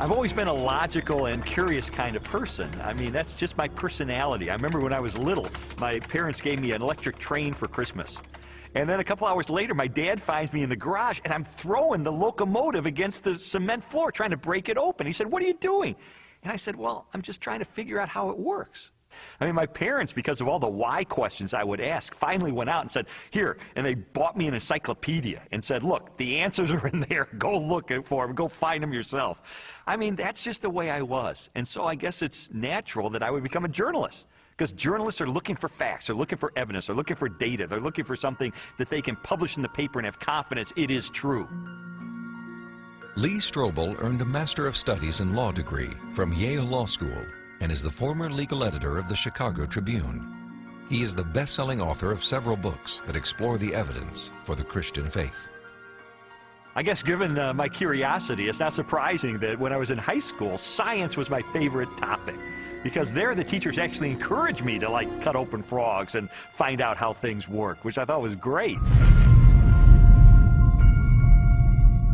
I've always been a logical and curious kind of person. I mean, that's just my personality. I remember when I was little, my parents gave me an electric train for Christmas. And then a couple hours later, my dad finds me in the garage, and I'm throwing the locomotive against the cement floor, trying to break it open. He said, "What are you doing?" And I said, "Well, I'm just trying to figure out how it works." I mean, my parents, because of all the why questions I would ask, finally went out and said, "Here," and they bought me an encyclopedia and said, "Look, the answers are in there. Go look for them. Go find them yourself." I mean, that's just the way I was. And so I guess it's natural that I would become a journalist, because journalists are looking for facts, they're looking for evidence, they're looking for data, they're looking for something that they can publish in the paper and have confidence it is true. Lee Strobel earned a Master of Studies in Law degree from Yale Law School and is the former legal editor of the Chicago Tribune. He is the best-selling author of several books that explore the evidence for the Christian faith. I guess given my curiosity, it's not surprising that when I was in high school, science was my favorite topic, because there the teachers actually encouraged me to like cut open frogs and find out how things work, which I thought was great.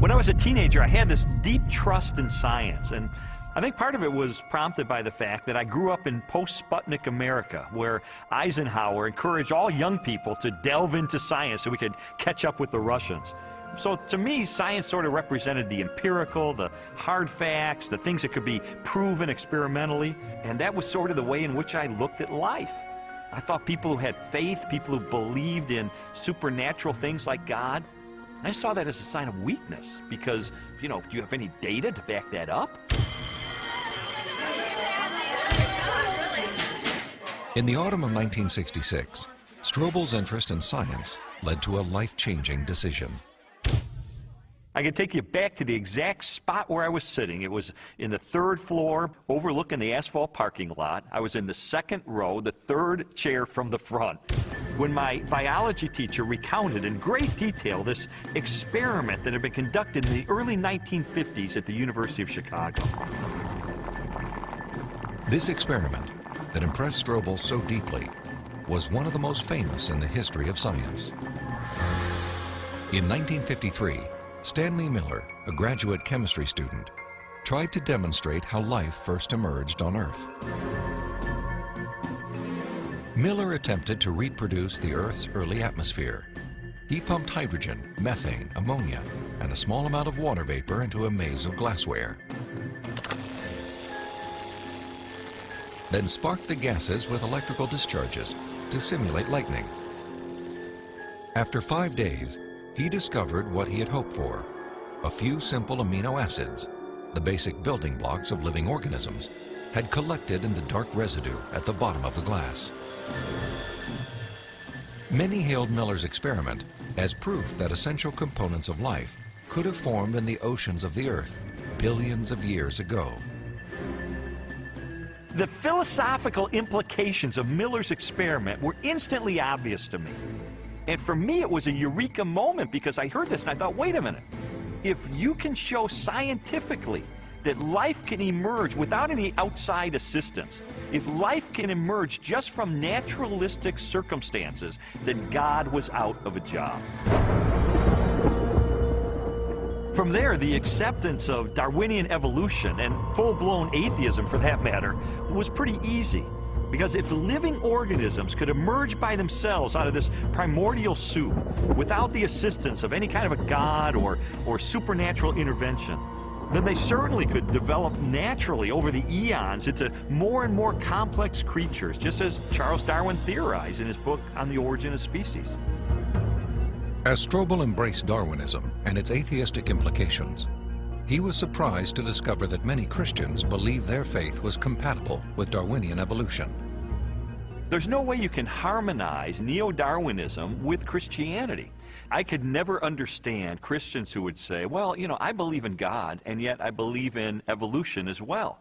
When I was a teenager, I had this deep trust in science, and I think part of it was prompted by the fact that I grew up in post-Sputnik America, where Eisenhower encouraged all young people to delve into science so we could catch up with the Russians. So to me, science sort of represented the empirical, the hard facts, the things that could be proven experimentally, and that was sort of the way in which I looked at life. I thought people who had faith, people who believed in supernatural things like God, I saw that as a sign of weakness, because, you know, do you have any data to back that up? In the autumn of 1966, Strobel's interest in science led to a life-changing decision. I can take you back to the exact spot where I was sitting. It was in the third floor, overlooking the asphalt parking lot. I was in the second row, the third chair from the front, when my biology teacher recounted in great detail this experiment that had been conducted in the early 1950s at the University of Chicago. This experiment that impressed Strobel so deeply was one of the most famous in the history of science. In 1953, Stanley Miller, a graduate chemistry student, tried to demonstrate how life first emerged on Earth. Miller attempted to reproduce the Earth's early atmosphere. He pumped hydrogen, methane, ammonia, and a small amount of water vapor into a maze of glassware. Then sparked the gases with electrical discharges to simulate lightning. After 5 days, he discovered what he had hoped for: a few simple amino acids, the basic building blocks of living organisms, had collected in the dark residue at the bottom of the glass. Many hailed Miller's experiment as proof that essential components of life could have formed in the oceans of the Earth billions of years ago. The philosophical implications of Miller's experiment were instantly obvious to me. And for me, it was a eureka moment, because I heard this and I thought, wait a minute. If you can show scientifically that life can emerge without any outside assistance, if life can emerge just from naturalistic circumstances, then God was out of a job. From there, the acceptance of Darwinian evolution, and full-blown atheism for that matter, was pretty easy. Because if living organisms could emerge by themselves out of this primordial soup without the assistance of any kind of a god or supernatural intervention, then they certainly could develop naturally over the eons into more and more complex creatures, just as Charles Darwin theorized in his book On the Origin of Species. As Strobel embraced Darwinism and its atheistic implications, he was surprised to discover that many Christians believed their faith was compatible with Darwinian evolution. There's no way you can harmonize neo-Darwinism with Christianity. I could never understand Christians who would say, well, you know, I believe in God, and yet I believe in evolution as well.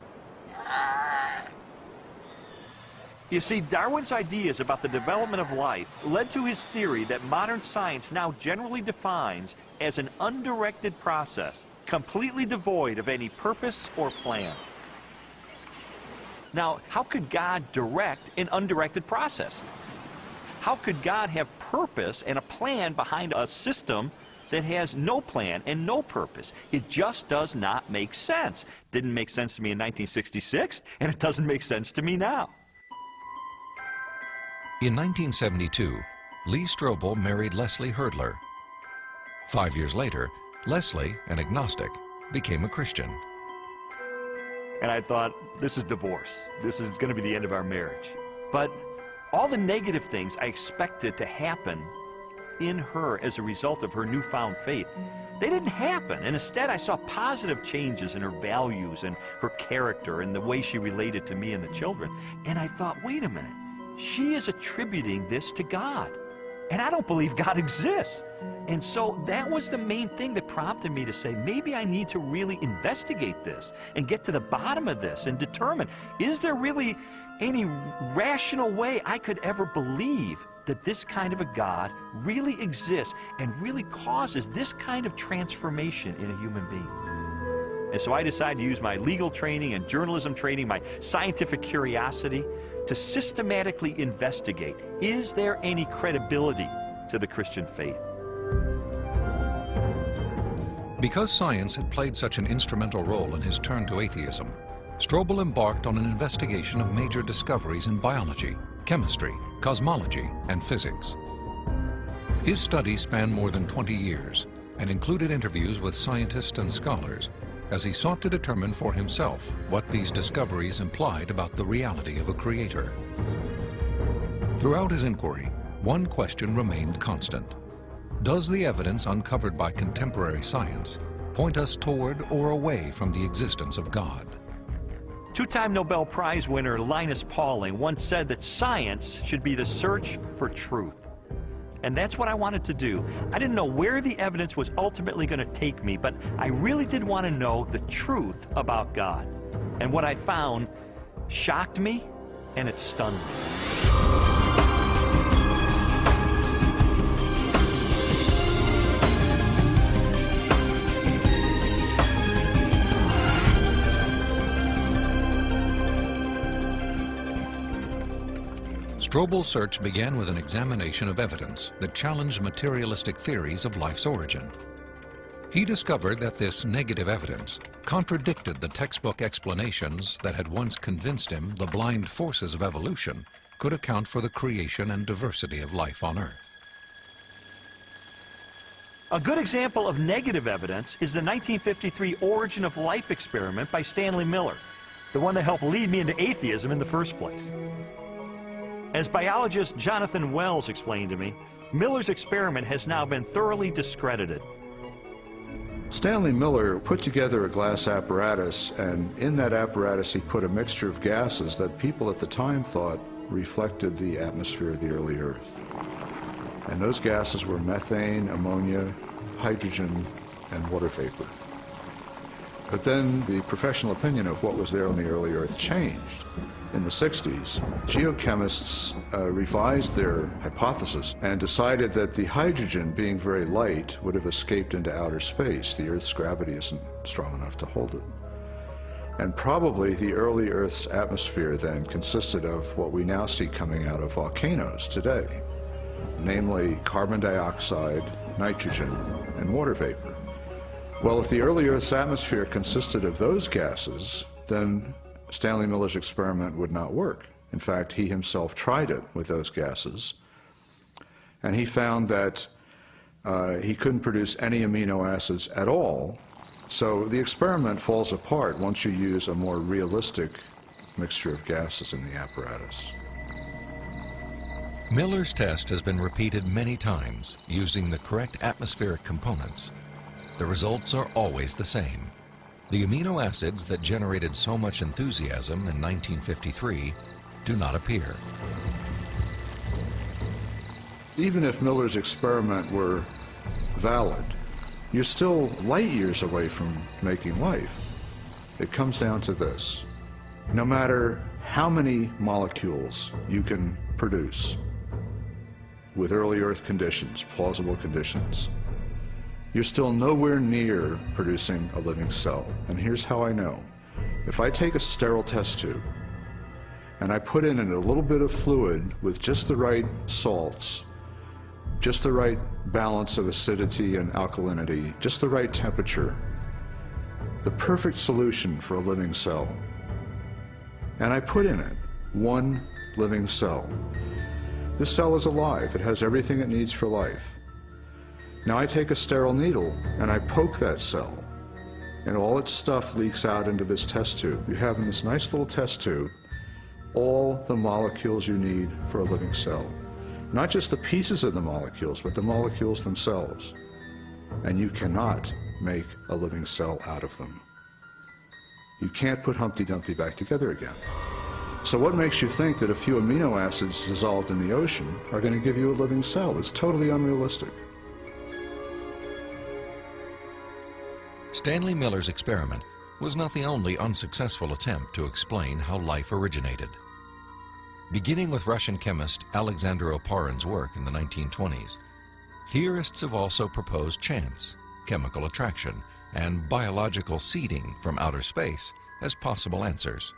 You see, Darwin's ideas about the development of life led to his theory that modern science now generally defines as an undirected process, completely devoid of any purpose or plan. Now, how could God direct an undirected process? How could God have purpose and a plan behind a system that has no plan and no purpose. It just does not make sense. Didn't make sense to me in 1966, and it doesn't make sense to me now. In 1972, Lee Strobel married Leslie Herdler. 5 years later, Leslie, an agnostic, became a Christian. And I thought, this is divorce. This is going to be the end of our marriage. But all the negative things I expected to happen in her as a result of her newfound faith, they didn't happen. And instead, I saw positive changes in her values and her character and the way she related to me and the children. And I thought, wait a minute, she is attributing this to God. And I don't believe God exists. And so that was the main thing that prompted me to say, maybe I need to really investigate this and get to the bottom of this and determine, is there really any rational way I could ever believe that this kind of a God really exists and really causes this kind of transformation in a human being? And so I decided to use my legal training and journalism training, my scientific curiosity, to systematically investigate, is there any credibility to the Christian faith? Because science had played such an instrumental role in his turn to atheism, Strobel embarked on an investigation of major discoveries in biology, chemistry, cosmology, and physics. His study spanned more than 20 years and included interviews with scientists and scholars as he sought to determine for himself what these discoveries implied about the reality of a creator. Throughout his inquiry, one question remained constant. Does the evidence uncovered by contemporary science point us toward or away from the existence of God? Two-time Nobel Prize winner Linus Pauling once said that science should be the search for truth. And that's what I wanted to do. I didn't know where the evidence was ultimately going to take me, but I really did want to know the truth about God. And what I found shocked me, and it stunned me. Strobel's search began with an examination of evidence that challenged materialistic theories of life's origin. He discovered that this negative evidence contradicted the textbook explanations that had once convinced him the blind forces of evolution could account for the creation and diversity of life on Earth. A good example of negative evidence is the 1953 Origin of Life experiment by Stanley Miller, the one that helped lead me into atheism in the first place. As biologist Jonathan Wells explained to me, Miller's experiment has now been thoroughly discredited. Stanley Miller put together a glass apparatus, and in that apparatus he put a mixture of gases that people at the time thought reflected the atmosphere of the early Earth. And those gases were methane, ammonia, hydrogen, and water vapor. But then the professional opinion of what was there on the early Earth changed. In the 60s, geochemists revised their hypothesis and decided that the hydrogen, being very light, would have escaped into outer space. The Earth's gravity isn't strong enough to hold it. And probably the early Earth's atmosphere then consisted of what we now see coming out of volcanoes today, namely carbon dioxide, nitrogen, and water vapor. Well, if the early Earth's atmosphere consisted of those gases, then Stanley Miller's experiment would not work. In fact, he himself tried it with those gases, and he found that he couldn't produce any amino acids at all. So the experiment falls apart once you use a more realistic mixture of gases in the apparatus. Miller's test has been repeated many times using the correct atmospheric components. The results are always the same. The amino acids that generated so much enthusiasm in 1953 do not appear. Even if Miller's experiment were valid, you're still light years away from making life. It comes down to this. No matter how many molecules you can produce with early Earth conditions, plausible conditions, you're still nowhere near producing a living cell. And here's how I know. If I take a sterile test tube and I put in a little bit of fluid with just the right salts, just the right balance of acidity and alkalinity, just the right temperature, the perfect solution for a living cell. And I put in it one living cell. This cell is alive. It has everything it needs for life. Now I take a sterile needle and I poke that cell, and all its stuff leaks out into this test tube. You have in this nice little test tube all the molecules you need for a living cell. Not just the pieces of the molecules, but the molecules themselves. And you cannot make a living cell out of them. You can't put Humpty Dumpty back together again. So what makes you think that a few amino acids dissolved in the ocean are going to give you a living cell? It's totally unrealistic. Stanley Miller's experiment was not the only unsuccessful attempt to explain how life originated. Beginning with Russian chemist Alexander Oparin's work in the 1920s, theorists have also proposed chance, chemical attraction, and biological seeding from outer space as possible answers.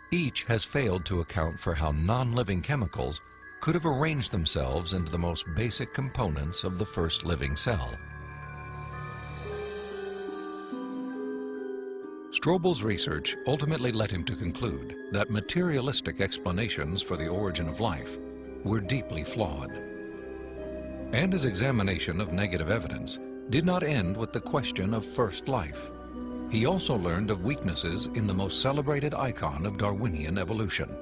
Each has failed to account for how non-living chemicals could have arranged themselves into the most basic components of the first living cell. Strobel's research ultimately led him to conclude that materialistic explanations for the origin of life were deeply flawed. And his examination of negative evidence did not end with the question of first life. He also learned of weaknesses in the most celebrated icon of Darwinian evolution.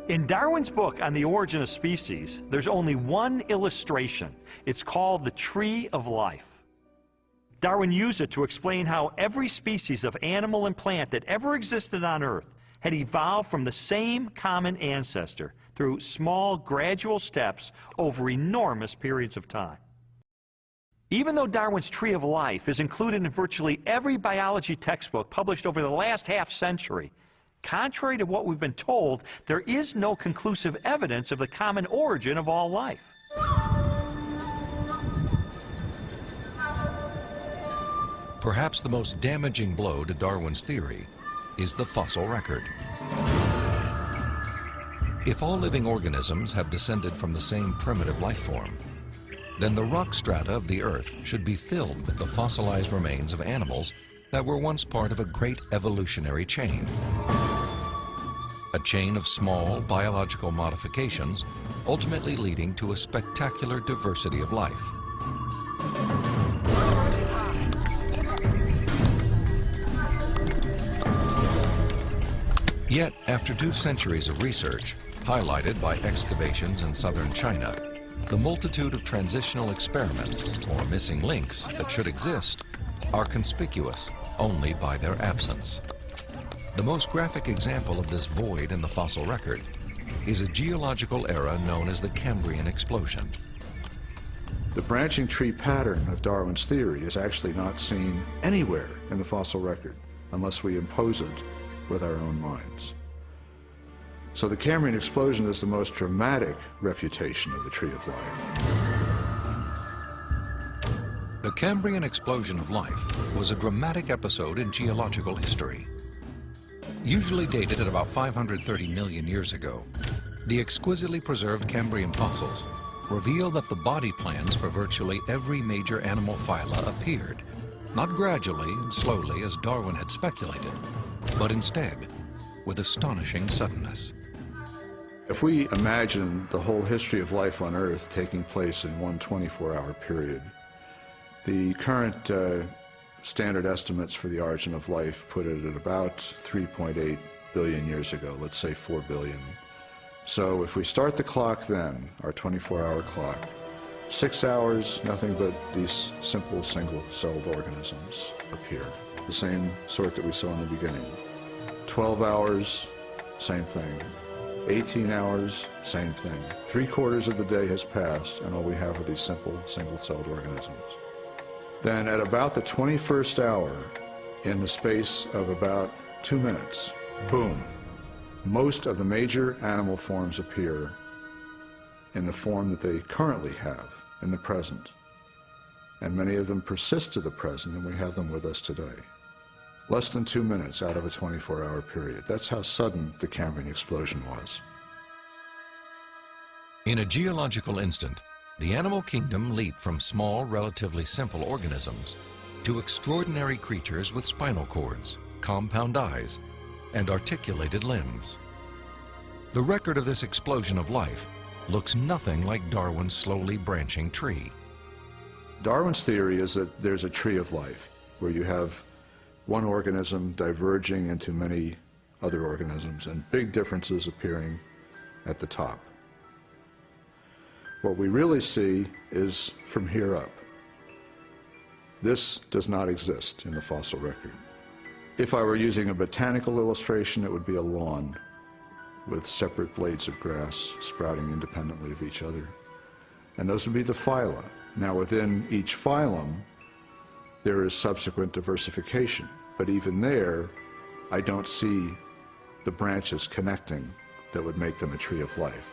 In Darwin's book on the origin of species, there's only one illustration. It's called the Tree of Life. Darwin used it to explain how every species of animal and plant that ever existed on Earth had evolved from the same common ancestor through small, gradual steps over enormous periods of time. Even though Darwin's Tree of Life is included in virtually every biology textbook published over the last half-century, contrary to what we've been told, there is no conclusive evidence of the common origin of all life. Perhaps the most damaging blow to Darwin's theory is the fossil record. If all living organisms have descended from the same primitive life form, then the rock strata of the Earth should be filled with the fossilized remains of animals that were once part of a great evolutionary chain. A chain of small biological modifications, ultimately leading to a spectacular diversity of life. Yet, after 2 centuries of research, highlighted by excavations in southern China, the multitude of transitional experiments, or missing links, that should exist are conspicuous only by their absence. The most graphic example of this void in the fossil record is a geological era known as the Cambrian explosion. The branching tree pattern of Darwin's theory is actually not seen anywhere in the fossil record unless we impose it with our own minds. So the Cambrian explosion is the most dramatic refutation of the Tree of Life. The Cambrian explosion of life was a dramatic episode in geological history. Usually dated at about 530 million years ago, the exquisitely preserved Cambrian fossils reveal that the body plans for virtually every major animal phyla appeared, not gradually and slowly as Darwin had speculated, but instead with astonishing suddenness. If we imagine the whole history of life on Earth taking place in one 24-hour period, the current standard estimates for the origin of life put it at about 3.8 billion years ago, let's say 4 billion. So if we start the clock then, our 24-hour clock, 6 hours, nothing but these simple single-celled organisms appear, the same sort that we saw in the beginning. 12 hours, same thing. 18 hours, same thing. 3/4 of the day has passed, and all we have are these simple single-celled organisms. Then at about the 21st hour, in the space of about 2 minutes, boom, most of the major animal forms appear in the form that they currently have in the present. And many of them persist to the present, and we have them with us today. Less than 2 minutes out of a 24-hour period. That's how sudden the Cambrian explosion was. In a geological instant, the animal kingdom leaped from small, relatively simple organisms to extraordinary creatures with spinal cords, compound eyes, and articulated limbs. The record of this explosion of life looks nothing like Darwin's slowly branching tree. Darwin's theory is that there's a tree of life, where you have one organism diverging into many other organisms and big differences appearing at the top. What we really see is from here up. This does not exist in the fossil record. If I were using a botanical illustration, it would be a lawn with separate blades of grass sprouting independently of each other. And those would be the phyla. Now, within each phylum, there is subsequent diversification. But even there, I don't see the branches connecting that would make them a tree of life.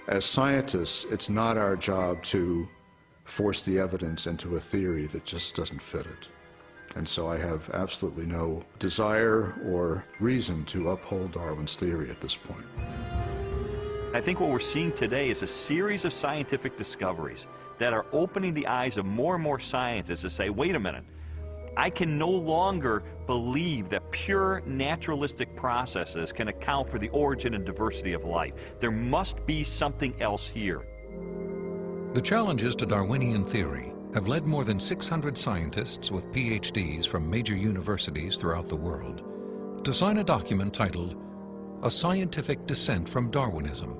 As scientists, it's not our job to force the evidence into a theory that just doesn't fit it. And so I have absolutely no desire or reason to uphold Darwin's theory at this point. I think what we're seeing today is a series of scientific discoveries that are opening the eyes of more and more scientists to say, wait a minute, I can no longer believe that pure naturalistic processes can account for the origin and diversity of life. There must be something else here. The challenges to Darwinian theory have led more than 600 scientists with PhDs from major universities throughout the world to sign a document titled A Scientific Dissent from Darwinism.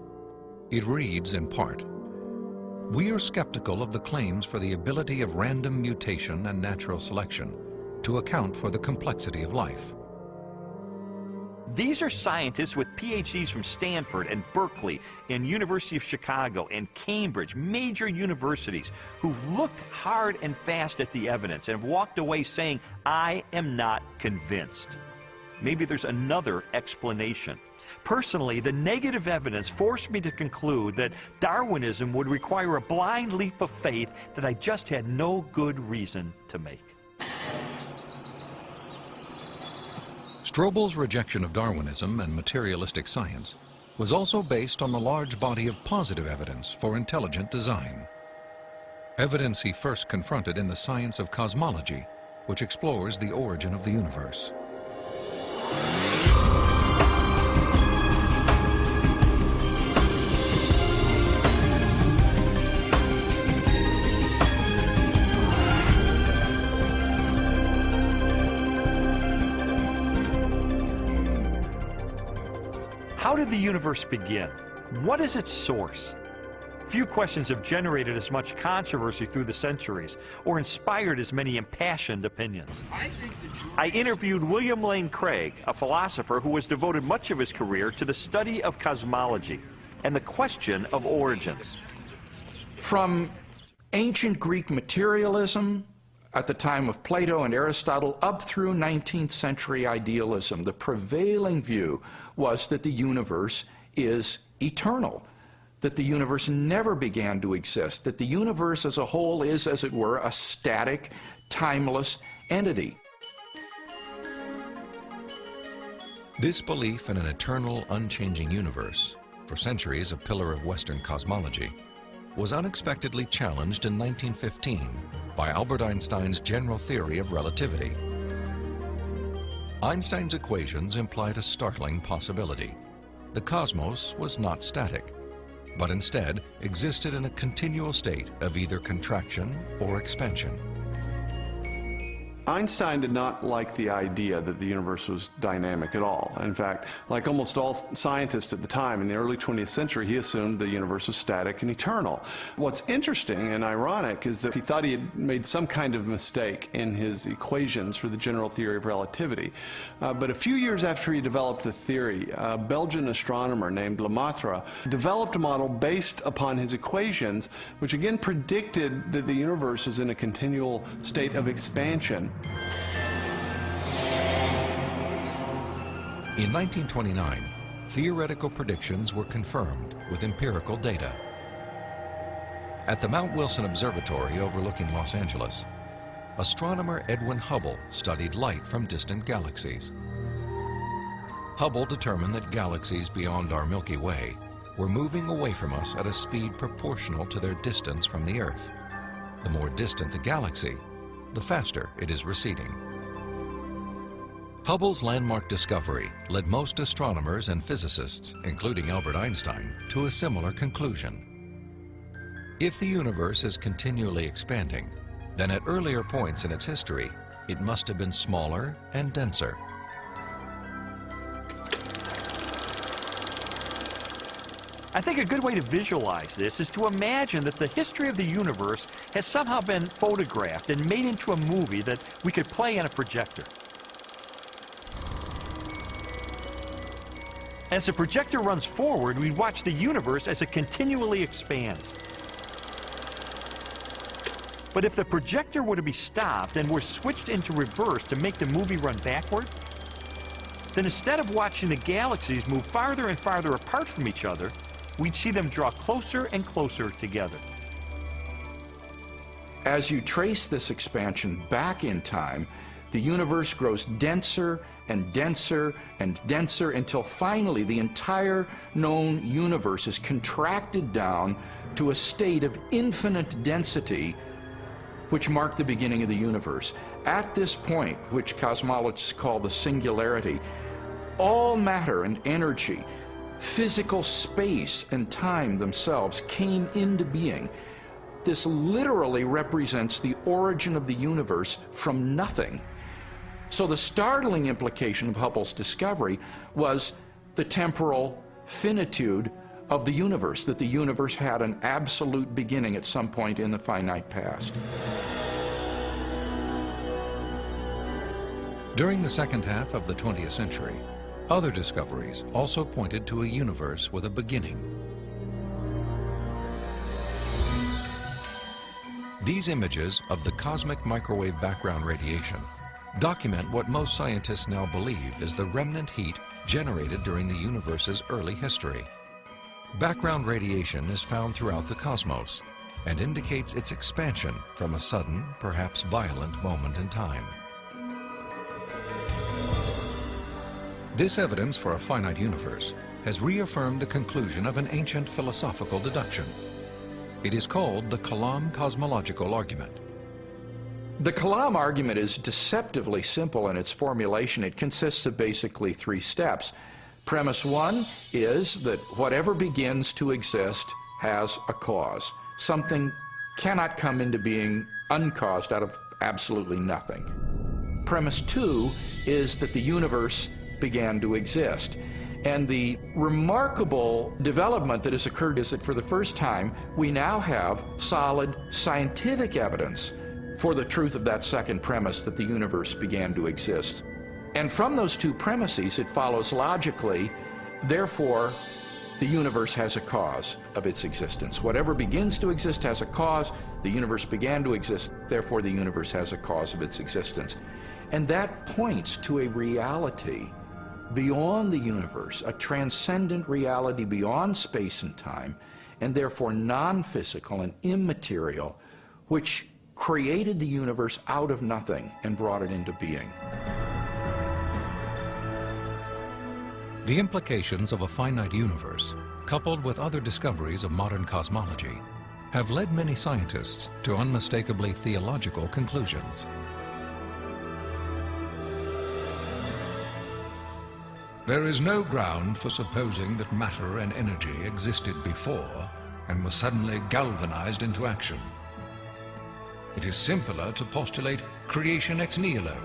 It reads in part, "We are skeptical of the claims for the ability of random mutation and natural selection to account for the complexity of life." These are scientists with PhDs from Stanford and Berkeley and University of Chicago and Cambridge, major universities, who've looked hard and fast at the evidence and have walked away saying, I am not convinced. Maybe there's another explanation. Personally, the negative evidence forced me to conclude that Darwinism would require a blind leap of faith that I just had no good reason to make. Strobel's rejection of Darwinism and materialistic science was also based on a large body of positive evidence for intelligent design. Evidence he first confronted in the science of cosmology, which explores the origin of the universe. How did the universe begin? What is its source? Few questions have generated as much controversy through the centuries or inspired as many impassioned opinions. I interviewed William Lane Craig, a philosopher who has devoted much of his career to the study of cosmology and the question of origins. From ancient Greek materialism at the time of Plato and Aristotle up through 19th century idealism, the prevailing view was that the universe is eternal, that the universe never began to exist, that the universe as a whole is, as it were, a static, timeless entity. This belief in an eternal, unchanging universe, for centuries a pillar of Western cosmology, was unexpectedly challenged in 1915 by Albert Einstein's general theory of relativity. Einstein's equations implied a startling possibility. The cosmos was not static, but instead existed in a continual state of either contraction or expansion. Einstein did not like the idea that the universe was dynamic at all. In fact, like almost all scientists at the time, in the early 20th century, he assumed the universe was static and eternal. What's interesting and ironic is that he thought he had made some kind of mistake in his equations for the general theory of relativity. But a few years after he developed the theory, a Belgian astronomer named Lemaitre developed a model based upon his equations, which again predicted that the universe was in a continual state of expansion. In 1929, theoretical predictions were confirmed with empirical data. At the Mount Wilson Observatory overlooking Los Angeles, astronomer Edwin Hubble studied light from distant galaxies. Hubble determined that galaxies beyond our Milky Way were moving away from us at a speed proportional to their distance from the Earth. The more distant the galaxy, the faster it is receding. Hubble's landmark discovery led most astronomers and physicists, including Albert Einstein, to a similar conclusion. If the universe is continually expanding, then at earlier points in its history, it must have been smaller and denser. I think a good way to visualize this is to imagine that the history of the universe has somehow been photographed and made into a movie that we could play on a projector. As the projector runs forward, we watch the universe as it continually expands. But if the projector were to be stopped and were switched into reverse to make the movie run backward, then instead of watching the galaxies move farther and farther apart from each other, we'd see them draw closer and closer together. As you trace this expansion back in time, the universe grows denser and denser and denser until finally the entire known universe is contracted down to a state of infinite density, which marked the beginning of the universe. At this point, which cosmologists call the singularity, all matter and energy, physical space and time themselves came into being. This literally represents the origin of the universe from nothing. So the startling implication of Hubble's discovery was the temporal finitude of the universe, that the universe had an absolute beginning at some point in the finite past. During the second half of the 20th century, other discoveries also pointed to a universe with a beginning. These images of the cosmic microwave background radiation document what most scientists now believe is the remnant heat generated during the universe's early history. Background radiation is found throughout the cosmos and indicates its expansion from a sudden, perhaps violent moment in time. This evidence for a finite universe has reaffirmed the conclusion of an ancient philosophical deduction. It is called the Kalam cosmological argument. The Kalam argument is deceptively simple in its formulation. It consists of basically three steps. Premise one is that whatever begins to exist has a cause. Something cannot come into being uncaused out of absolutely nothing. Premise two is that the universe began to exist. And the remarkable development that has occurred is that for the first time, we now have solid scientific evidence for the truth of that second premise, that the universe began to exist. And from those two premises, it follows logically, therefore, the universe has a cause of its existence. Whatever begins to exist has a cause. The universe began to exist, therefore the universe has a cause of its existence. And that points to a reality beyond the universe, a transcendent reality beyond space and time, and therefore non-physical and immaterial, which created the universe out of nothing and brought it into being. The implications of a finite universe, coupled with other discoveries of modern cosmology, have led many scientists to unmistakably theological conclusions. There is no ground for supposing that matter and energy existed before and were suddenly galvanized into action. It is simpler to postulate creation ex nihilo,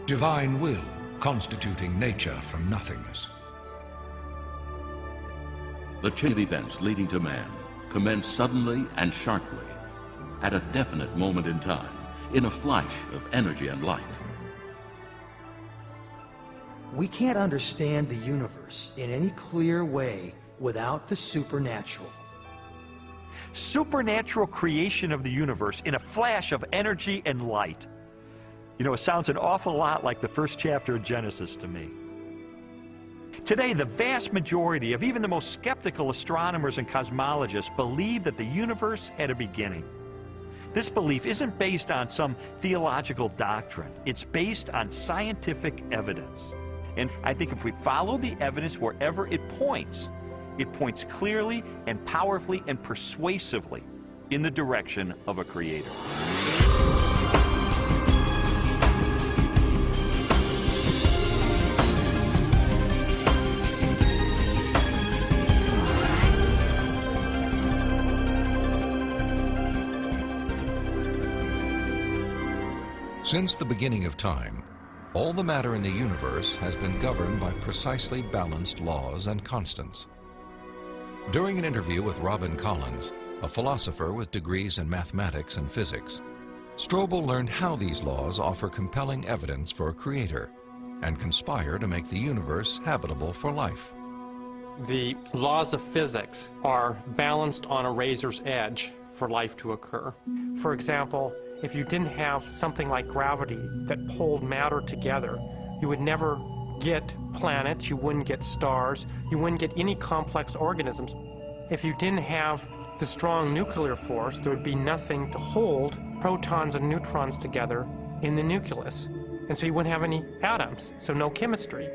divine will constituting nature from nothingness. The chain of events leading to man commenced suddenly and sharply, at a definite moment in time, in a flash of energy and light. We can't understand the universe in any clear way without the supernatural. Supernatural creation of the universe in a flash of energy and light. You know, it sounds an awful lot like the first chapter of Genesis to me. Today, the vast majority of even the most skeptical astronomers and cosmologists believe that the universe had a beginning. This belief isn't based on some theological doctrine. It's based on scientific evidence. And I think if we follow the evidence wherever it points, It points clearly and powerfully and persuasively in the direction of a creator. Since the beginning of time, all the matter in the universe has been governed by precisely balanced laws and constants. During an interview with Robin Collins, a philosopher with degrees in mathematics and physics, Strobel learned how these laws offer compelling evidence for a creator and conspire to make the universe habitable for life. The laws of physics are balanced on a razor's edge for life to occur. For example, if you didn't have something like gravity that pulled matter together, you would never get planets, you wouldn't get stars, you wouldn't get any complex organisms. If you didn't have the strong nuclear force, there would be nothing to hold protons and neutrons together in the nucleus. And so you wouldn't have any atoms, so no chemistry.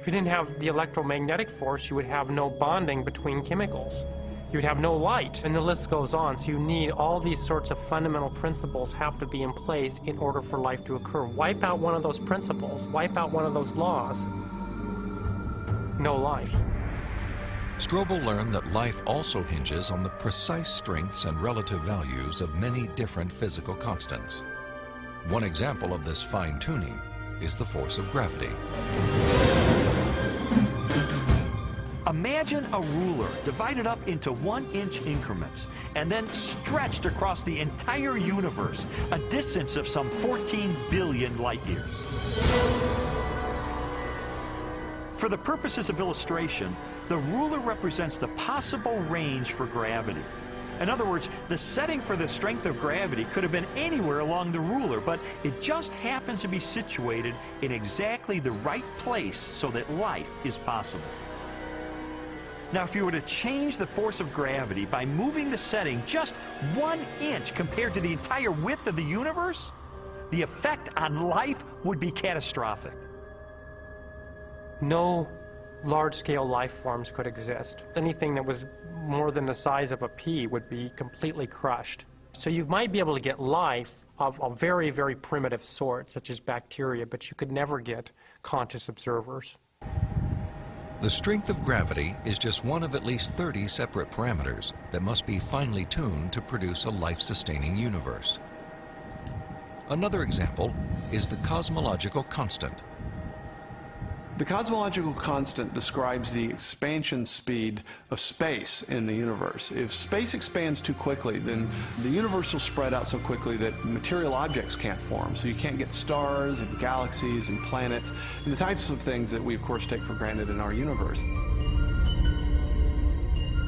If you didn't have the electromagnetic force, you would have no bonding between chemicals. You'd have no light, and the list goes on. So you need all these sorts of fundamental principles have to be in place in order for life to occur. Wipe out one of those principles, wipe out one of those laws, no life. Strobel learned that life also hinges on the precise strengths and relative values of many different physical constants. One example of this fine-tuning is the force of gravity. Imagine a ruler divided up into 1-inch increments and then stretched across the entire universe, a distance of some 14 billion light years. For the purposes of illustration, the ruler represents the possible range for gravity. In other words, the setting for the strength of gravity could have been anywhere along the ruler, but it just happens to be situated in exactly the right place so that life is possible. Now, if you were to change the force of gravity by moving the setting just 1 inch compared to the entire width of the universe, the effect on life would be catastrophic. No large-scale life forms could exist. Anything that was more than the size of a pea would be completely crushed. So you might be able to get life of a very, very primitive sort, such as bacteria, but you could never get conscious observers. The strength of gravity is just one of at least 30 separate parameters that must be finely tuned to produce a life-sustaining universe. Another example is the cosmological constant. The cosmological constant describes the expansion speed of space in the universe. If space expands too quickly, then the universe will spread out so quickly that material objects can't form. So you can't get stars and galaxies and planets and the types of things that we, of course, take for granted in our universe.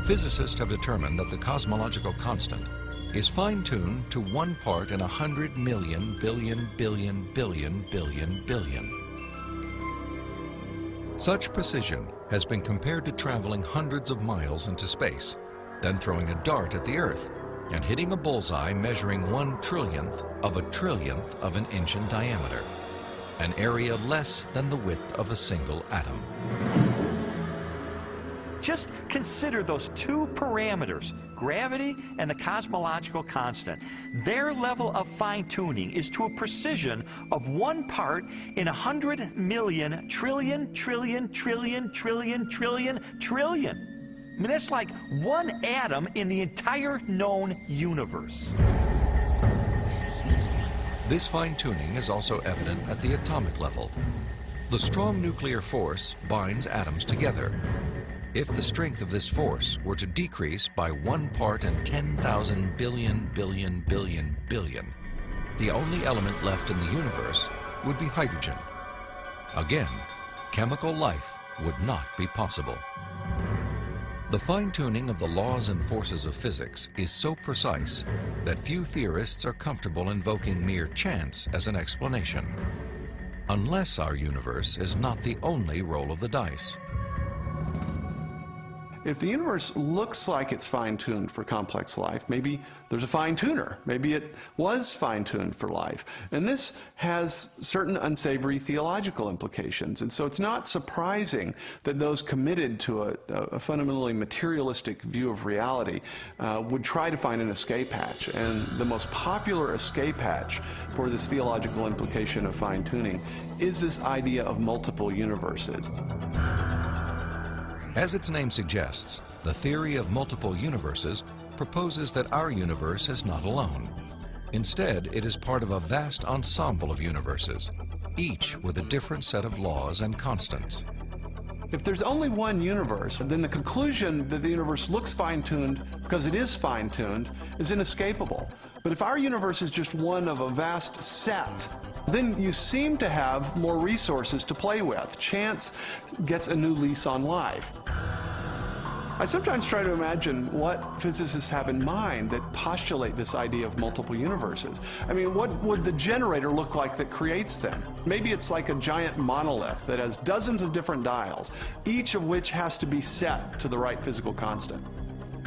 Physicists have determined that the cosmological constant is fine-tuned to 1 part in 100 million billion billion billion billion billion. Such precision has been compared to traveling hundreds of miles into space, then throwing a dart at the Earth and hitting a bullseye measuring 1/trillionth of an inch in diameter, an area less than the width of a single atom. Just consider those two parameters, gravity and the cosmological constant. Their level of fine-tuning is to a precision of 1 part in 100 million trillion, trillion, trillion, trillion, trillion, trillion. I mean, that's like 1 atom in the entire known universe. This fine-tuning is also evident at the atomic level. The strong nuclear force binds atoms together. If the strength of this force were to decrease by 1 part in 10,000 billion billion billion billion, the only element left in the universe would be hydrogen. Again, chemical life would not be possible. The fine-tuning of the laws and forces of physics is so precise that few theorists are comfortable invoking mere chance as an explanation, unless our universe is not the only roll of the dice. if the universe looks like it's fine-tuned for complex life, maybe there's a fine-tuner. Maybe it was fine-tuned for life. And this has certain unsavory theological implications. And so it's not surprising that those committed to a fundamentally materialistic view of reality would try to find an escape hatch. And the most popular escape hatch for this theological implication of fine-tuning is this idea of multiple universes. As its name suggests, the theory of multiple universes proposes that our universe is not alone. Instead, it is part of a vast ensemble of universes, each with a different set of laws and constants. If there's only one universe, then the conclusion that the universe looks fine-tuned because it is fine-tuned is inescapable. But if our universe is just one of a vast set, then you seem to have more resources to play with. Chance gets a new lease on life. I sometimes try to imagine what physicists have in mind that postulate this idea of multiple universes. I mean, what would the generator look like that creates them? Maybe it's like a giant monolith that has dozens of different dials, each of which has to be set to the right physical constant.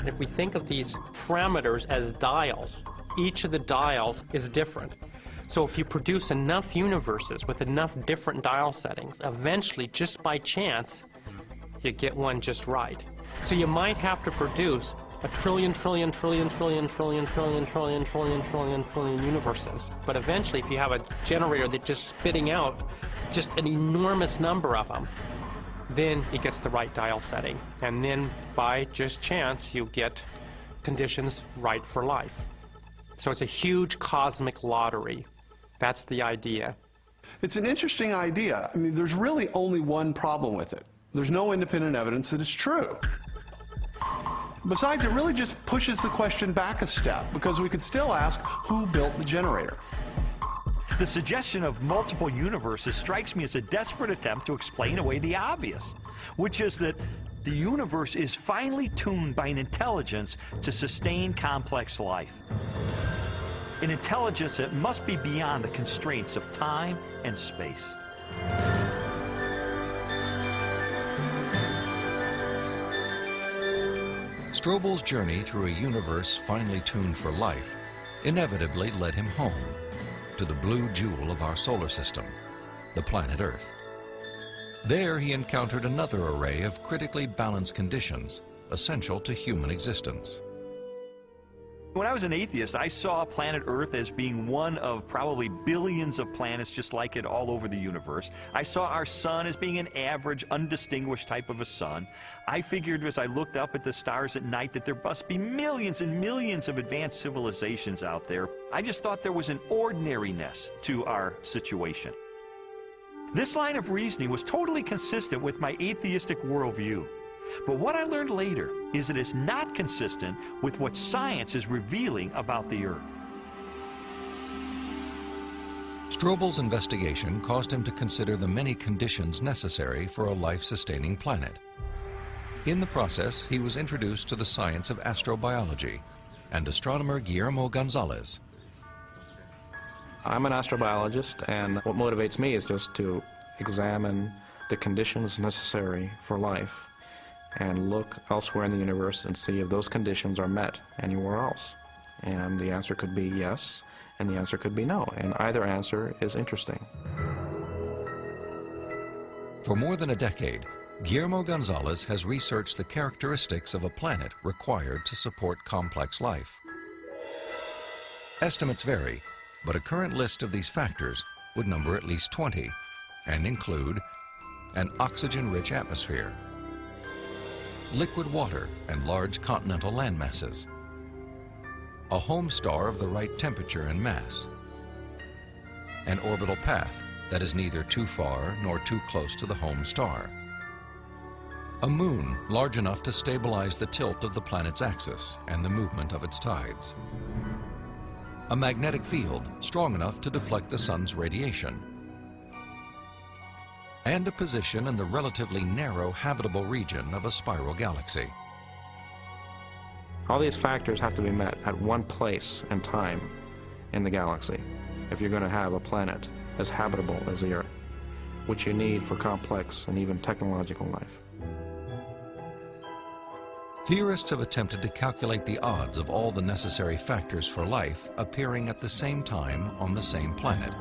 If we think of these parameters as dials, each of the dials is different. So if you produce enough universes with enough different dial settings, eventually, just by chance, you get one just right. So you might have to produce a trillion universes. But eventually, if you have a generator that's just spitting out just an enormous number of them, then it gets the right dial setting. And then, by just chance, you get conditions right for life. So it's a huge cosmic lottery. That's the idea. It's an interesting idea. I mean, there's really only one problem with it. There's no independent evidence that it's true. Besides, it really just pushes the question back a step, because we could still ask, who built the generator? The suggestion of multiple universes strikes me as a desperate attempt to explain away the obvious, which is that the universe is finely tuned by an intelligence to sustain complex life. An intelligence that must be beyond the constraints of time and space. Strobel's journey through a universe finely tuned for life inevitably led him home, to the blue jewel of our solar system, the planet Earth. There he encountered another array of critically balanced conditions essential to human existence. When I was an atheist, I saw planet Earth as being one of probably billions of planets just like it all over the universe. I saw our sun as being an average, undistinguished type of a sun. I figured as I looked up at the stars at night that there must be millions and millions of advanced civilizations out there. I just thought there was an ordinariness to our situation. This line of reasoning was totally consistent with my atheistic worldview. But what I learned later is that it's not consistent with what science is revealing about the Earth. Strobel's investigation caused him to consider the many conditions necessary for a life-sustaining planet. In the process, he was introduced to the science of astrobiology and astronomer Guillermo Gonzalez. I'm an astrobiologist, and what motivates me is just to examine the conditions necessary for life and look elsewhere in the universe and see if those conditions are met anywhere else. And the answer could be yes, and the answer could be no, and either answer is interesting. For more than a decade, Guillermo Gonzalez has researched the characteristics of a planet required to support complex life. Estimates vary, but a current list of these factors would number at least 20 and include an oxygen-rich atmosphere, liquid water and large continental landmasses, a home star of the right temperature and mass, an orbital path that is neither too far nor too close to the home star, a moon large enough to stabilize the tilt of the planet's axis and the movement of its tides, a magnetic field strong enough to deflect the sun's radiation, and a position in the relatively narrow habitable region of a spiral galaxy. All these factors have to be met at one place and time in the galaxy if you're going to have a planet as habitable as the Earth, which you need for complex and even technological life. Theorists have attempted to calculate the odds of all the necessary factors for life appearing at the same time on the same planet.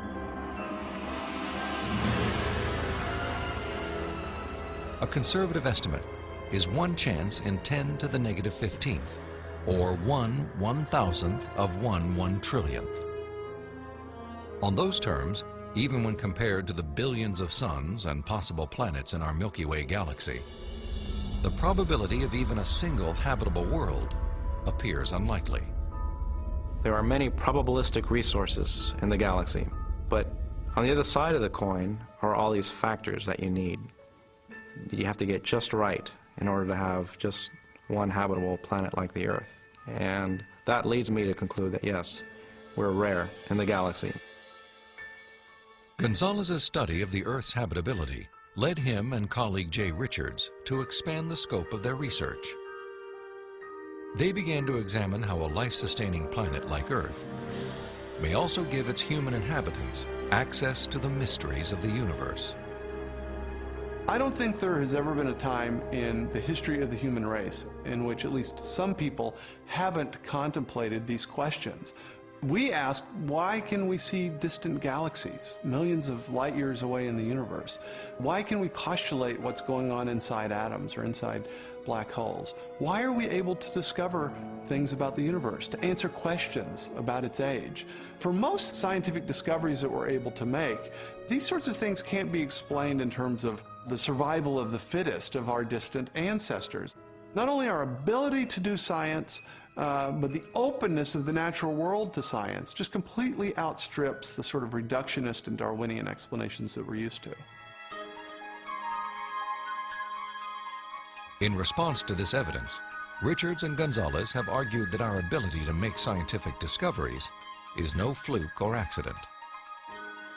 A conservative estimate is 1 chance in 10 to the negative 15th, or 1/1000th of 1 trillionth. On those terms, even when compared to the billions of suns and possible planets in our Milky Way galaxy, the probability of even a single habitable world appears unlikely. There are many probabilistic resources in the galaxy, but on the other side of the coin are all these factors that you need. You have to get just right in order to have just one habitable planet like the Earth. And that leads me to conclude that yes, we're rare in the galaxy. Gonzalez's study of the Earth's habitability led him and colleague Jay Richards to expand the scope of their research. They began to examine how a life-sustaining planet like Earth may also give its human inhabitants access to the mysteries of the universe. I don't think there has ever been a time in the history of the human race in which at least some people haven't contemplated these questions. We ask, why can we see distant galaxies, millions of light years away in the universe? Why can we postulate what's going on inside atoms or inside black holes? Why are we able to discover things about the universe, to answer questions about its age? For most scientific discoveries that we're able to make, these sorts of things can't be explained in terms of the survival of the fittest of our distant ancestors. Not only our ability to do science, but the openness of the natural world to science just completely outstrips the sort of reductionist and Darwinian explanations that we're used to. In response to this evidence, Richards and Gonzalez have argued that our ability to make scientific discoveries is no fluke or accident.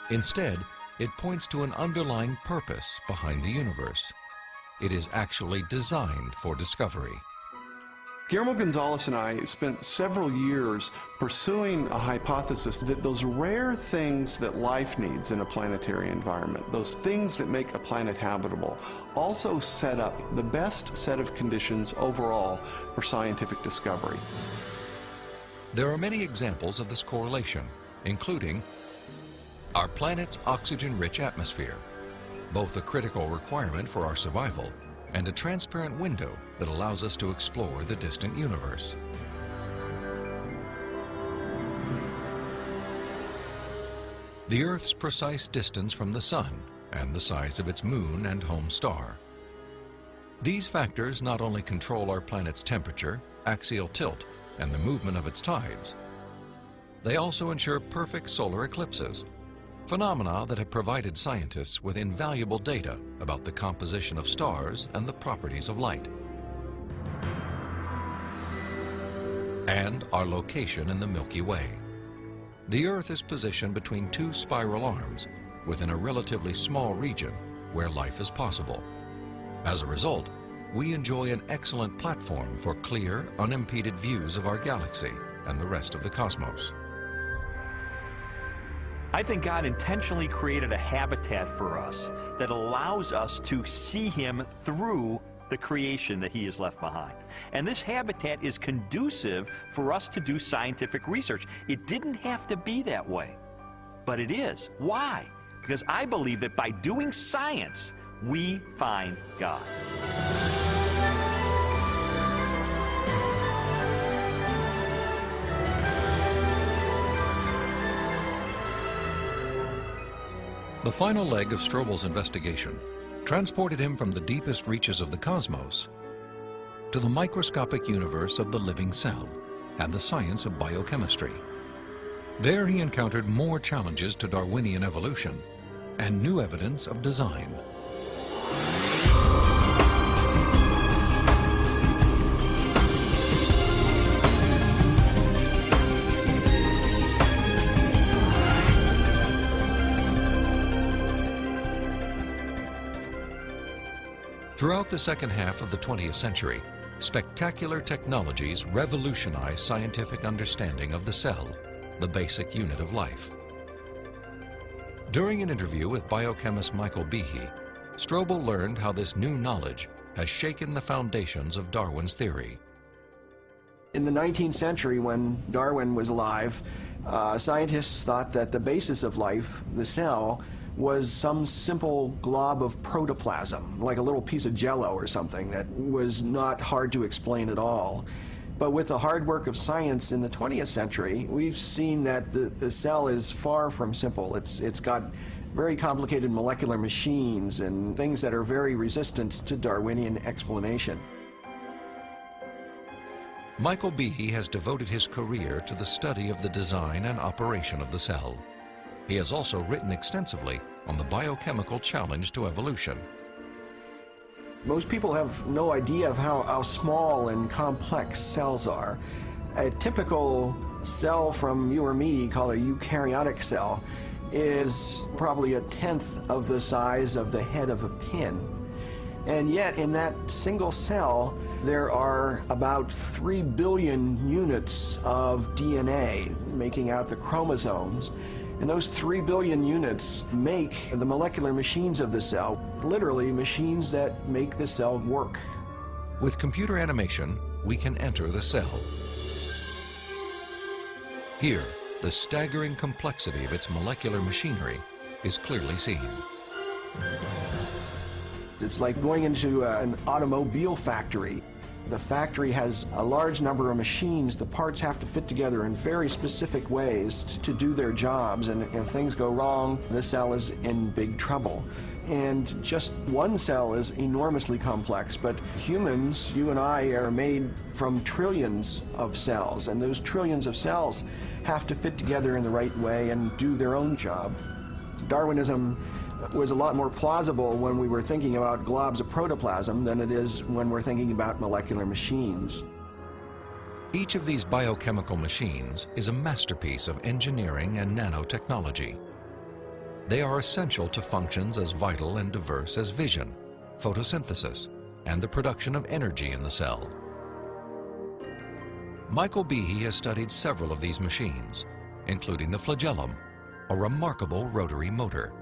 Instead, it points to an underlying purpose behind the universe. It is actually designed for discovery. Guillermo Gonzalez and I spent several years pursuing a hypothesis that those rare things that life needs in a planetary environment, those things that make a planet habitable, also set up the best set of conditions overall for scientific discovery. There are many examples of this correlation, including our planet's oxygen-rich atmosphere, both a critical requirement for our survival and a transparent window that allows us to explore the distant universe. The Earth's precise distance from the Sun and the size of its moon and home star. These factors not only control our planet's temperature, axial tilt, and the movement of its tides, they also ensure perfect solar eclipses, phenomena that have provided scientists with invaluable data about the composition of stars and the properties of light. And our location in the Milky Way. The Earth is positioned between two spiral arms within a relatively small region where life is possible. As a result, we enjoy an excellent platform for clear, unimpeded views of our galaxy and the rest of the cosmos. I think God intentionally created a habitat for us that allows us to see Him through the creation that He has left behind. And this habitat is conducive for us to do scientific research. It didn't have to be that way, but it is. Why? Because I believe that by doing science, we find God. The final leg of Strobel's investigation transported him from the deepest reaches of the cosmos to the microscopic universe of the living cell and the science of biochemistry. There he encountered more challenges to Darwinian evolution and new evidence of design. Throughout the second half of the 20th century, spectacular technologies revolutionized scientific understanding of the cell, the basic unit of life. During an interview with biochemist Michael Behe, Strobel learned how this new knowledge has shaken the foundations of Darwin's theory. In the 19th century, when Darwin was alive, scientists thought that the basis of life, the cell, was some simple glob of protoplasm, like a little piece of jello or something that was not hard to explain at all. But with the hard work of science in the 20th century, we've seen that the cell is far from simple. It's got very complicated molecular machines and things that are very resistant to Darwinian explanation. Michael Behe has devoted his career to the study of the design and operation of the cell. He has also written extensively on the biochemical challenge to evolution. Most people have no idea of how small and complex cells are. A typical cell from you or me, called a eukaryotic cell, is probably 1/10 of the size of the head of a pin. And yet, in that single cell, there are about 3 billion units of DNA, making out the chromosomes. And those 3 billion units make the molecular machines of the cell, literally machines that make the cell work. With computer animation, we can enter the cell. Here, the staggering complexity of its molecular machinery is clearly seen. It's like going into an automobile factory. The factory has a large number of machines. The parts have to fit together in very specific ways to do their jobs, and if things go wrong, the cell is in big trouble. And just one cell is enormously complex, but humans, you and I, are made from trillions of cells, and those trillions of cells have to fit together in the right way and do their own job. Darwinism was a lot more plausible when we were thinking about globs of protoplasm than it is when we're thinking about molecular machines. Each of these biochemical machines is a masterpiece of engineering and nanotechnology. They are essential to functions as vital and diverse as vision, photosynthesis, and the production of energy in the cell. Michael Behe has studied several of these machines, including the flagellum, a remarkable rotary motor.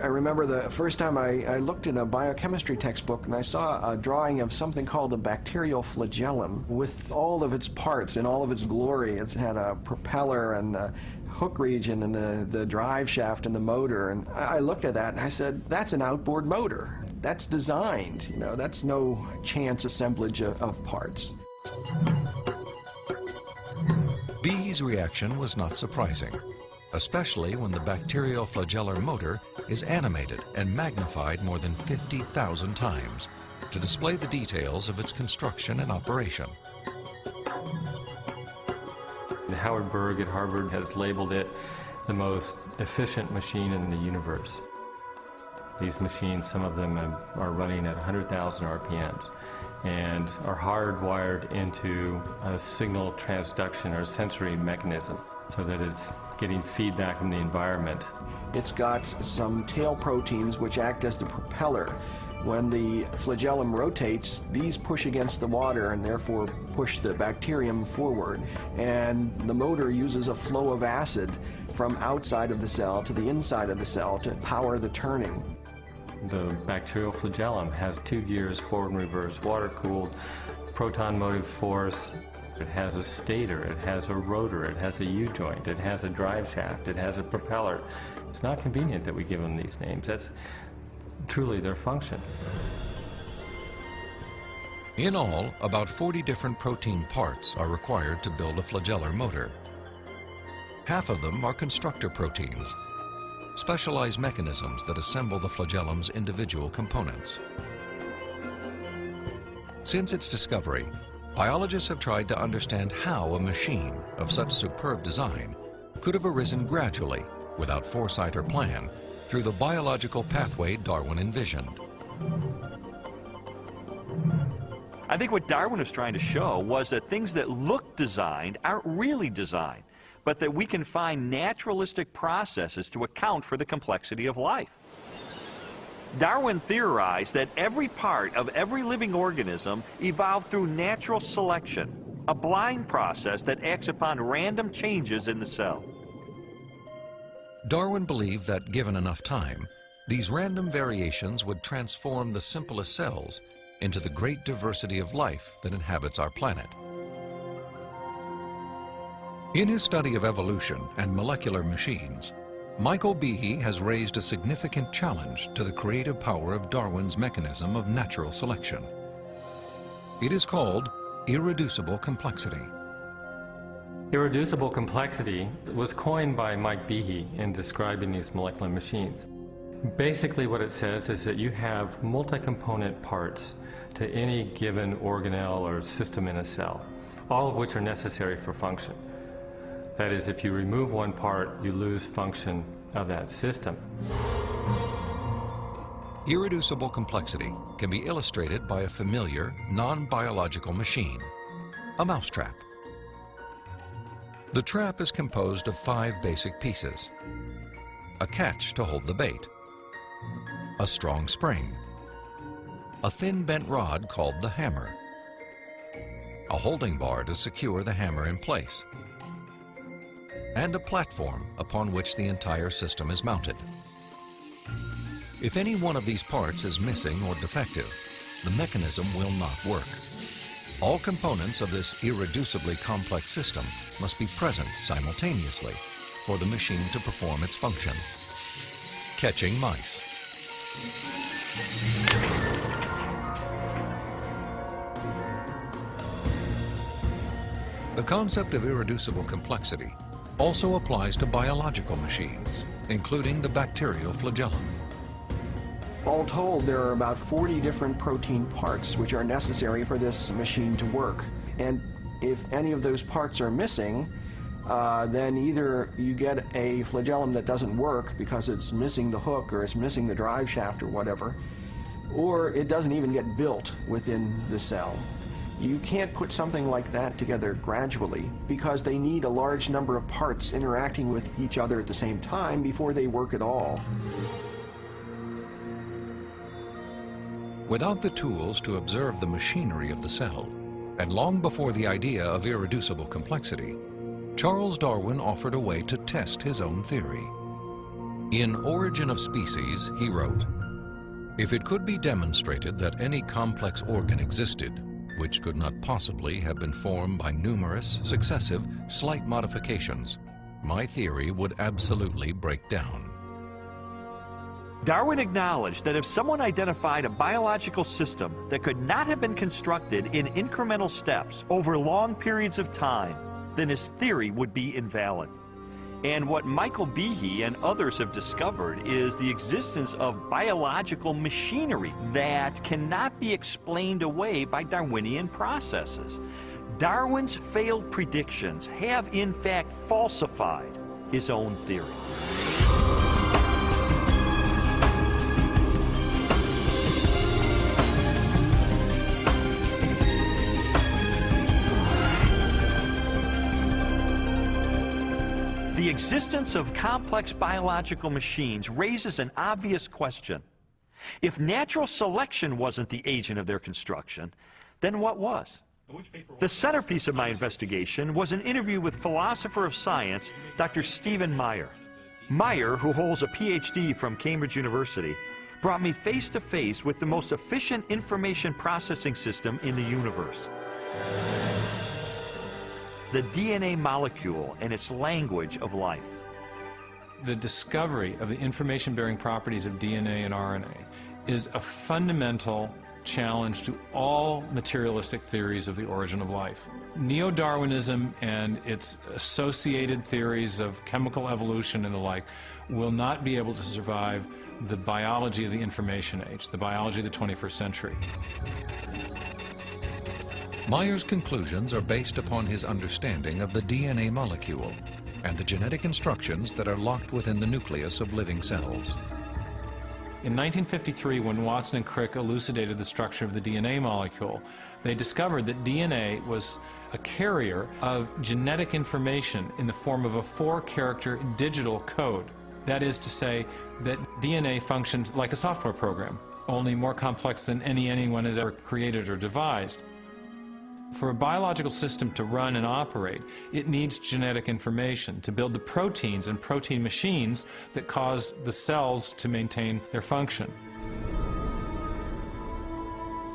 I remember the first time I looked in a biochemistry textbook and I saw a drawing of something called a bacterial flagellum with all of its parts in all of its glory. It had a propeller and the hook region and the drive shaft and the motor. And I looked at that and I said, that's an outboard motor. That's designed, you know, that's no chance assemblage of parts. Behe's reaction was not surprising, especially when the bacterial flagellar motor is animated and magnified more than 50,000 times to display the details of its construction and operation. Howard Berg at Harvard has labeled it the most efficient machine in the universe. These machines, some of them are running at 100,000 RPMs and are hardwired into a signal transduction or sensory mechanism so that it's getting feedback from the environment. It's got some tail proteins which act as the propeller. When the flagellum rotates, these push against the water and therefore push the bacterium forward. And the motor uses a flow of acid from outside of the cell to the inside of the cell to power the turning. The bacterial flagellum has 2 gears, forward and reverse, water-cooled, proton motive force. It has a stator, it has a rotor, it has a U-joint, it has a drive shaft, it has a propeller. It's not convenient that we give them these names. That's truly their function. In all, about 40 different protein parts are required to build a flagellar motor. Half of them are constructor proteins, specialized mechanisms that assemble the flagellum's individual components. Since its discovery, biologists have tried to understand how a machine of such superb design could have arisen gradually, without foresight or plan, through the biological pathway Darwin envisioned. I think what Darwin was trying to show was that things that look designed aren't really designed, but that we can find naturalistic processes to account for the complexity of life. Darwin theorized that every part of every living organism evolved through natural selection, a blind process that acts upon random changes in the cell. Darwin believed that, given enough time, These random variations would transform the simplest cells into the great diversity of life that inhabits our planet. In his study of evolution and molecular machines, Michael Behe has raised a significant challenge to the creative power of Darwin's mechanism of natural selection. It is called irreducible complexity. Irreducible complexity was coined by Mike Behe in describing these molecular machines. Basically what it says is that you have multi-component parts to any given organelle or system in a cell, all of which are necessary for function. That is, if you remove one part, you lose function of that system. Irreducible complexity can be illustrated by a familiar, non-biological machine, a mousetrap. The trap is composed of 5 basic pieces: a catch to hold the bait, a strong spring, a thin bent rod called the hammer, a holding bar to secure the hammer in place, and a platform upon which the entire system is mounted. If any one of these parts is missing or defective, the mechanism will not work. All components of this irreducibly complex system must be present simultaneously for the machine to perform its function. Catching mice. The concept of irreducible complexity also applies to biological machines, including the bacterial flagellum. All told, there are about 40 different protein parts which are necessary for this machine to work. And if any of those parts are missing, then either you get a flagellum that doesn't work because it's missing the hook or it's missing the drive shaft or whatever, or it doesn't even get built within the cell. You can't put something like that together gradually because they need a large number of parts interacting with each other at the same time before they work at all. Without the tools to observe the machinery of the cell, and long before the idea of irreducible complexity, Charles Darwin offered a way to test his own theory. In Origin of Species, he wrote, "If it could be demonstrated that any complex organ existed, which could not possibly have been formed by numerous, successive, slight modifications, my theory would absolutely break down." Darwin acknowledged that if someone identified a biological system that could not have been constructed in incremental steps over long periods of time, then his theory would be invalid. And what Michael Behe and others have discovered is the existence of biological machinery that cannot be explained away by Darwinian processes. Darwin's failed predictions have in fact falsified his own theory. The existence of complex biological machines raises an obvious question. If natural selection wasn't the agent of their construction, then what was? The centerpiece of my investigation was an interview with philosopher of science, Dr. Stephen Meyer. Meyer, who holds a PhD from Cambridge University, brought me face to face with the most efficient information processing system in the universe. The DNA molecule and its language of life. The discovery of the information-bearing properties of DNA and RNA is a fundamental challenge to all materialistic theories of the origin of life. Neo-Darwinism and its associated theories of chemical evolution and the like will not be able to survive the biology of the information age, the biology of the 21st century. Meyer's conclusions are based upon his understanding of the DNA molecule and the genetic instructions that are locked within the nucleus of living cells. In 1953, when Watson and Crick elucidated the structure of the DNA molecule, they discovered that DNA was a carrier of genetic information in the form of a 4-character digital code. That is to say that DNA functions like a software program, only more complex than anyone has ever created or devised. For a biological system to run and operate, it needs genetic information to build the proteins and protein machines that cause the cells to maintain their function.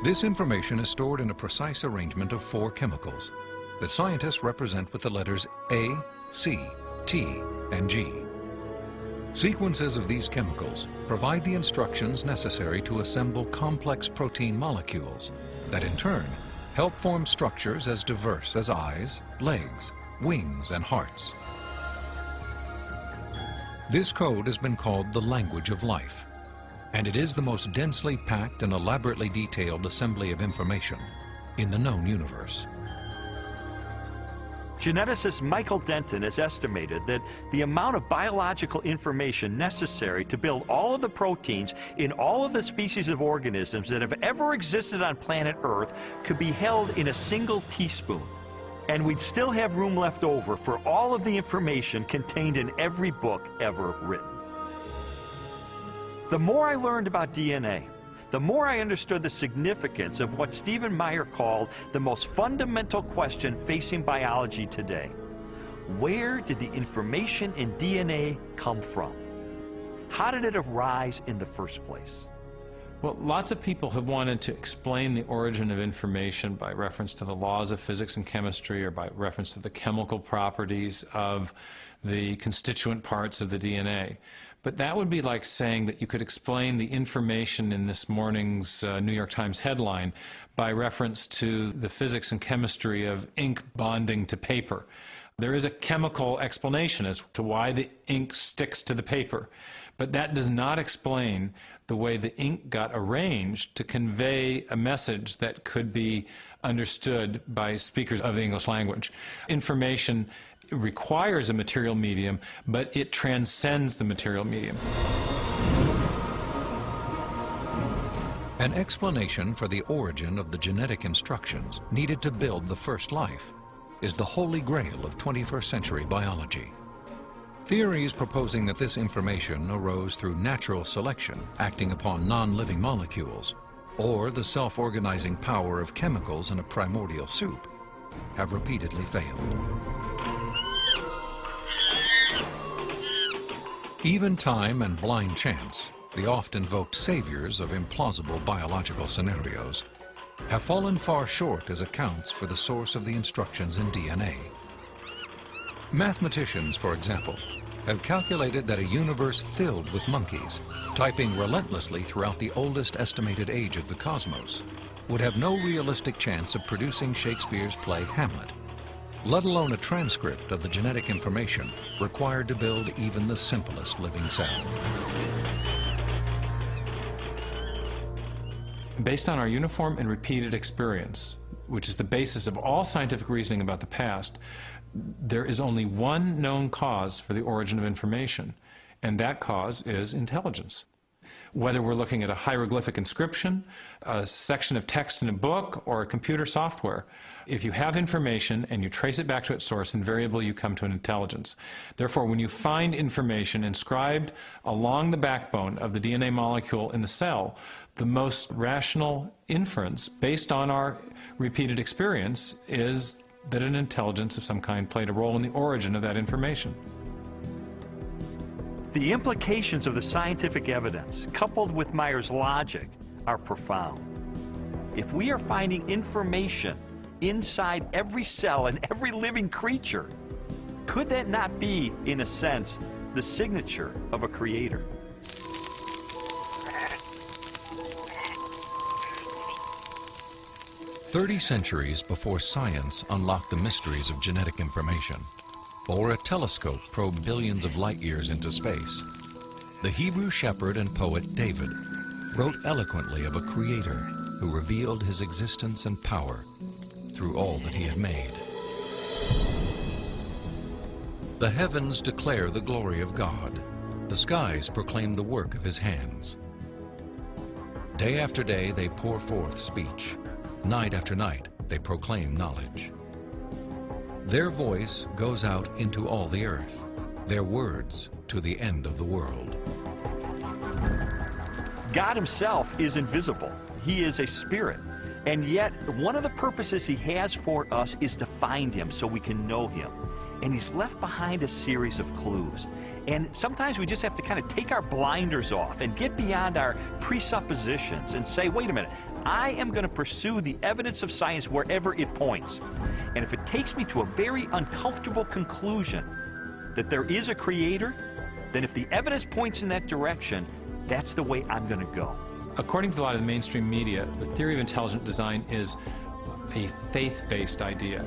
This information is stored in a precise arrangement of 4 chemicals that scientists represent with the letters A, C, T, and G. Sequences of these chemicals provide the instructions necessary to assemble complex protein molecules that in turn help form structures as diverse as eyes, legs, wings, and hearts. This code has been called the language of life, and it is the most densely packed and elaborately detailed assembly of information in the known universe. Geneticist Michael Denton has estimated that the amount of biological information necessary to build all of the proteins in all of the species of organisms that have ever existed on planet Earth could be held in a single teaspoon. And we'd still have room left over for all of the information contained in every book ever written. The more I learned about DNA, the more I understood the significance of what Stephen Meyer called the most fundamental question facing biology today. Where did the information in DNA come from? How did it arise in the first place? Well, lots of people have wanted to explain the origin of information by reference to the laws of physics and chemistry, or by reference to the chemical properties of the constituent parts of the DNA. But that would be like saying that you could explain the information in this morning's New York Times headline by reference to the physics and chemistry of ink bonding to paper. There is a chemical explanation as to why the ink sticks to the paper, but that does not explain the way the ink got arranged to convey a message that could be understood by speakers of the English language. Information requires a material medium, but it transcends the material medium. An explanation for the origin of the genetic instructions needed to build the first life is the holy grail of 21st century biology. Theories proposing that this information arose through natural selection acting upon non-living molecules, or the self-organizing power of chemicals in a primordial soup, have repeatedly failed. Even time and blind chance, the oft-invoked saviors of implausible biological scenarios, have fallen far short as accounts for the source of the instructions in DNA. Mathematicians, for example, have calculated that a universe filled with monkeys, typing relentlessly throughout the oldest estimated age of the cosmos, would have no realistic chance of producing Shakespeare's play Hamlet, let alone a transcript of the genetic information required to build even the simplest living cell. Based on our uniform and repeated experience, which is the basis of all scientific reasoning about the past, there is only one known cause for the origin of information, and that cause is intelligence. Whether we're looking at a hieroglyphic inscription, a section of text in a book, or a computer software, if you have information and you trace it back to its source, invariably you come to an intelligence. Therefore, when you find information inscribed along the backbone of the DNA molecule in the cell, the most rational inference, based on our repeated experience, is that an intelligence of some kind played a role in the origin of that information. The implications of the scientific evidence, coupled with Meyer's logic, are profound. If we are finding information inside every cell and every living creature, could that not be, in a sense, the signature of a creator? "30 centuries before science unlocked the mysteries of genetic information, or a telescope probed billions of light years into space, the Hebrew shepherd and poet David wrote eloquently of a creator who revealed his existence and power through all that he had made. The heavens declare the glory of God. The skies proclaim the work of his hands. Day after day they pour forth speech. Night after night they proclaim knowledge. Their voice goes out into all the earth, their words to the end of the world." God himself is invisible. He is a spirit. And yet, one of the purposes he has for us is to find him so we can know him. And he's left behind a series of clues. And sometimes we just have to kind of take our blinders off and get beyond our presuppositions and say, wait a minute, I am going to pursue the evidence of science wherever it points. And if it takes me to a very uncomfortable conclusion that there is a creator, then if the evidence points in that direction, that's the way I'm going to go. According to a lot of the mainstream media, the theory of intelligent design is a faith-based idea.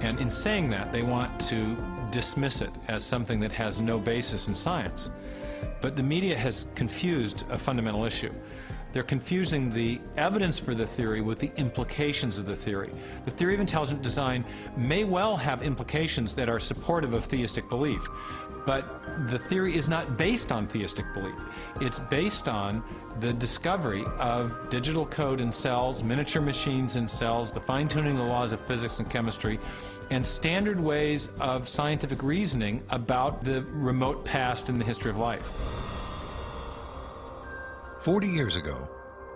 And in saying that, they want to dismiss it as something that has no basis in science. But the media has confused a fundamental issue. They're confusing the evidence for the theory with the implications of the theory. The theory of intelligent design may well have implications that are supportive of theistic belief, but the theory is not based on theistic belief. It's based on the discovery of digital code in cells, miniature machines in cells, the fine-tuning of the laws of physics and chemistry, and standard ways of scientific reasoning about the remote past in the history of life. 40 years ago,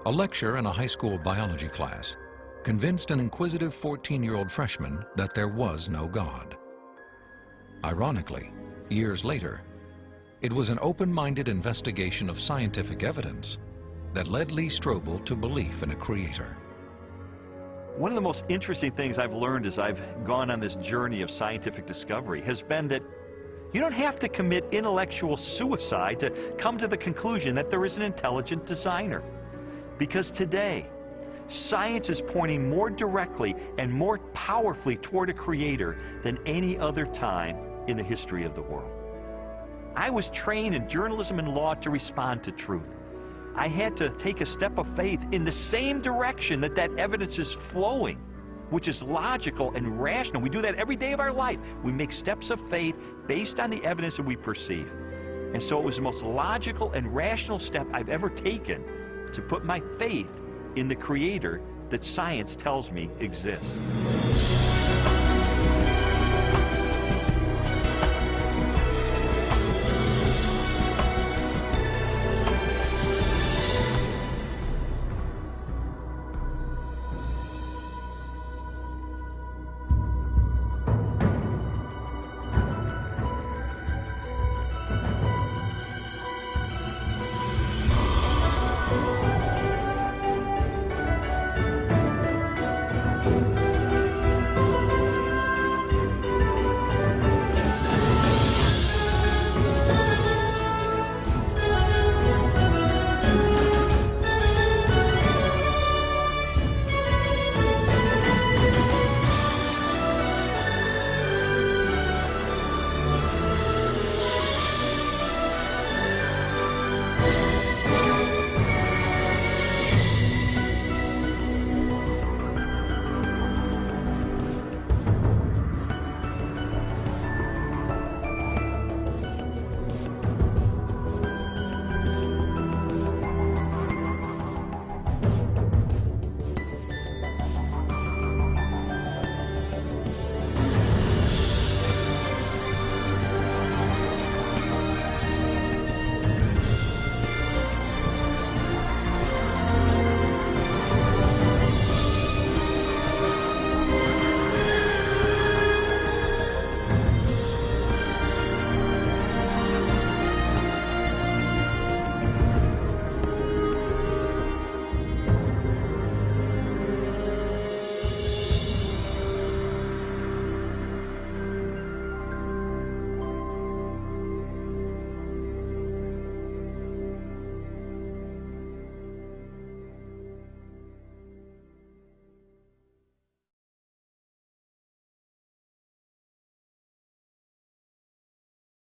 a lecturer in a high school biology class convinced an inquisitive 14-year-old freshman that there was no God. Ironically, years later, it was an open-minded investigation of scientific evidence that led Lee Strobel to belief in a creator. One of the most interesting things I've learned as I've gone on this journey of scientific discovery has been that you don't have to commit intellectual suicide to come to the conclusion that there is an intelligent designer. Because today, science is pointing more directly and more powerfully toward a creator than any other time in the history of the world. I was trained in journalism and law to respond to truth. I had to take a step of faith in the same direction that evidence is flowing, which is logical and rational. We do that every day of our life. We make steps of faith based on the evidence that we perceive. And so it was the most logical and rational step I've ever taken to put my faith in the creator that science tells me exists.